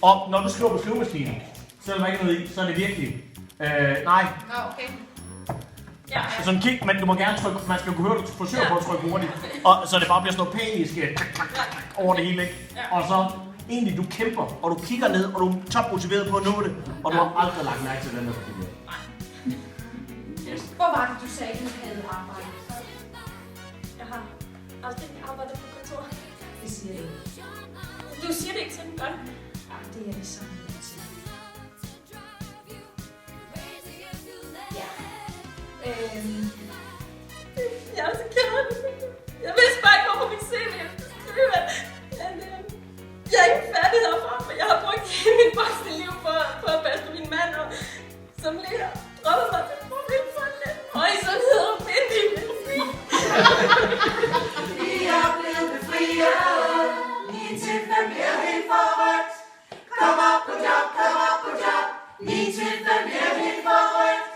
Og når du skriver på skrivemaskinen, så er der ikke noget i, så er det virkelig. Nej. Nå, okay. Ja. Sådan kig, men du må gerne trykke, man skal kunne høre, du forsøger på at trykke hurtigt. Og så det bare bliver sådan noget panisk over det hele, ikke? Og så egentlig du kæmper, og du kigger ned, og du er topmotiveret på at nå det, og du har aldrig lagt mærke til den der papir. Yes. Hvor var det, du sagde, at du havde arbejdet? Jeg har aldrig arbejdet på kontor. Det siger jeg ikke. Du siger det ikke sådan godt. Ja, det er det samme. Ja. Jeg er så ked af det. Jeg vidste bare ikke, hvorfor min CV skulle skrive, at jeg er ikke færdig herfra, for jeg har brugt hele mit voksne liv på at passe på min mand, og som lærer droppede mig til profilfonden. Og i sundhed og finde i mit liv. Vi er blevet befriet, min til bliver helt forrygt. Kom op på job, min til bliver helt forrygt.